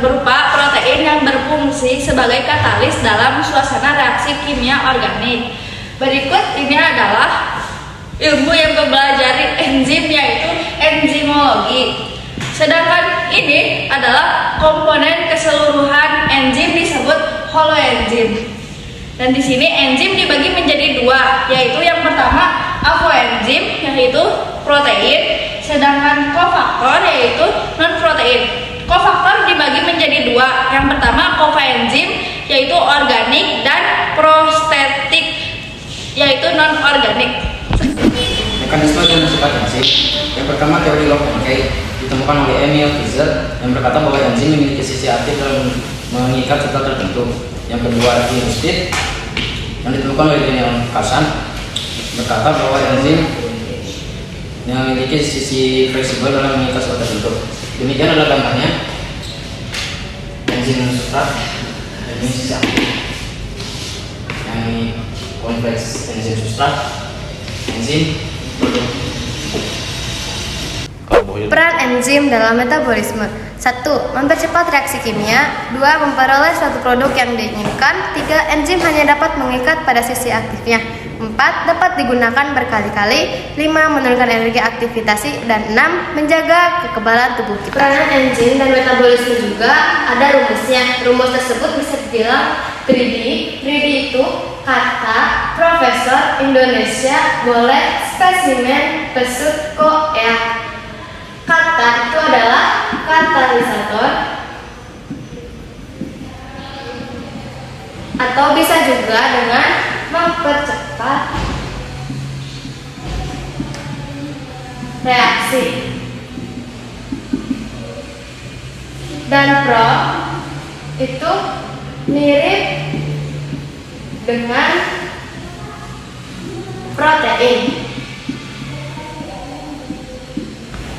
berupa protein yang berfungsi sebagai katalis dalam suasana reaksi kimia organik. Berikut ini adalah ilmu yang mempelajari enzim, yaitu enzimologi. Sedangkan ini adalah komponen keseluruhan enzim disebut holoenzim. Dan di sini enzim dibagi menjadi dua, yaitu yang pertama afoenzim, yaitu protein, sedangkan kofaktor yaitu non-protein. Kofaktor dibagi menjadi dua, yang pertama kofaenzim yaitu organik dan prostetik yaitu non-organik. Mekanisme dan sifat enzim. Yang pertama, teori Locke ditemukan oleh Emil Fischer yang berkata bahwa enzim memiliki sisi aktif dalam mengikat zat tertentu. Yang kedua, heuristik yang ditemukan oleh Daniel Kassan berkata bahwa enzim yang memiliki sisi fleksibel dalam mengikat zat tertentu. Demikian adalah gambarnya. Enzim substrat ini sisi aktif, yang ini kompleks enzim substrat, enzim produk. Peran enzim dalam metabolisme. 1. Mempercepat reaksi kimia. 2. Memperoleh suatu produk yang diinginkan. 3. Enzim hanya dapat mengikat pada sisi aktifnya. 4. Dapat digunakan berkali-kali. 5. Menurunkan energi aktivitas. Dan 6. Menjaga kekebalan tubuh kita. Peranan enzim dan metabolisme juga ada rumusnya. Rumus tersebut bisa dibilang 3D. 3D itu kata, profesor, Indonesia, boleh, spesimen, pesut, koyak. Kata itu adalah katalisator, atau bisa juga dengan mempercepat reaksi. Dan pro itu mirip dengan protein.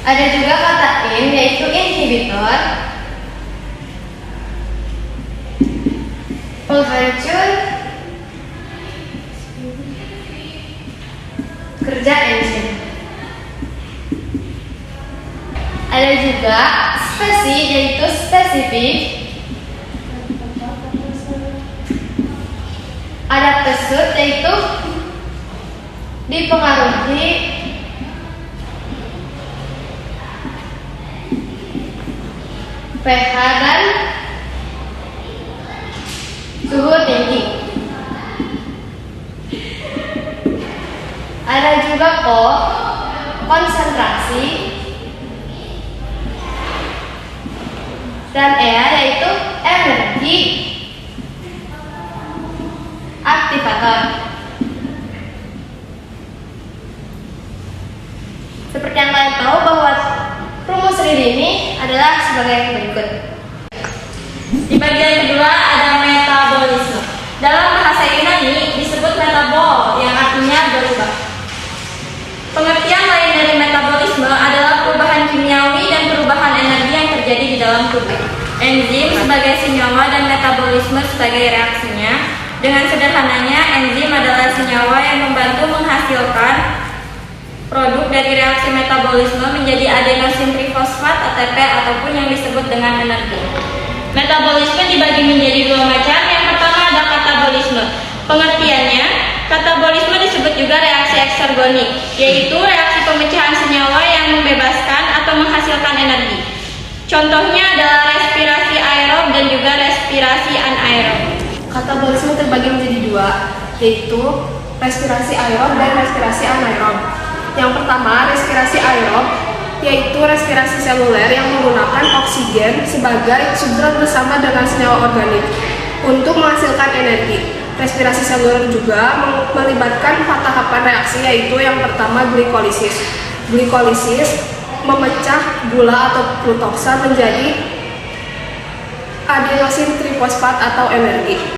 Ada juga kata in, yaitu inhibitor, penghancur kerja enzim. Ada juga spesi, yaitu spesifik. Ada pesut, yaitu dipengaruhi pH dan suhu tinggi. Ada juga konsentrasi, dan E yaitu energi aktivator. Seperti yang kalian tahu bahwa rumus read ini adalah sebagai berikut. Di bagian kedua ada metabolisme. Dalam bahasa Yunani disebut metabol, yang artinya berubah. Pengertian lain dari metabolisme adalah perubahan kimiawi dan perubahan energi yang terjadi di dalam tubuh. Enzim sebagai senyawa dan metabolisme sebagai reaksinya. Dengan sederhananya, enzim adalah senyawa yang membantu menghasilkan produk dari reaksi metabolisme menjadi adenosin trifosfat ATP ataupun yang disebut dengan energi. Metabolisme dibagi menjadi dua macam. Yang pertama ada katabolisme. Pengertiannya, katabolisme disebut juga reaksi eksergonik, yaitu reaksi pemecahan senyawa yang membebaskan atau menghasilkan energi. Contohnya adalah respirasi aerob dan juga respirasi anaerob. Katabolisme terbagi menjadi dua, yaitu respirasi aerob dan respirasi anaerob. Yang pertama, respirasi aerob, yaitu respirasi seluler yang menggunakan oksigen sebagai substrat bersama dengan senyawa organik untuk menghasilkan energi. Respirasi seluler juga melibatkan 4 tahapan reaksi, yaitu yang pertama glikolisis. Glikolisis memecah gula atau fruktosa menjadi adenosin trifosfat atau energi.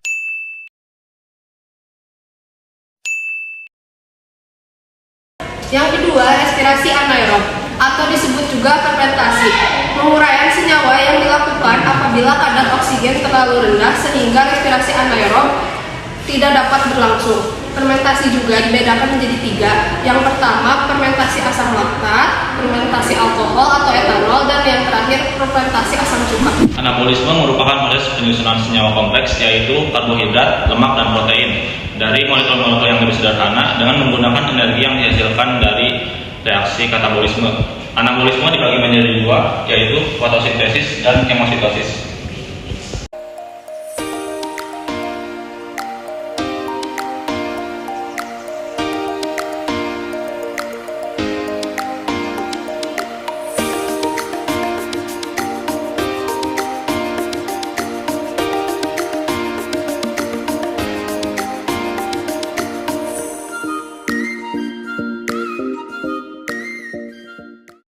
Yang kedua, respirasi anaerob atau disebut juga fermentasi. Penguraian senyawa yang dilakukan apabila kadar oksigen terlalu rendah sehingga respirasi anaerob tidak dapat berlangsung. Fermentasi juga dibedakan menjadi 3. Yang pertama, fermentasi asam laktat, fermentasi alkohol atau etanol, dan yang terakhir, fermentasi asam cuka. Anabolisme merupakan proses penyusunan senyawa kompleks yaitu karbohidrat, lemak, dan protein dari molekul-molekul yang lebih sederhana dengan menggunakan energi yang dihasilkan dari reaksi katabolisme. Anabolisme dibagi menjadi 2, yaitu fotosintesis dan hemositosis.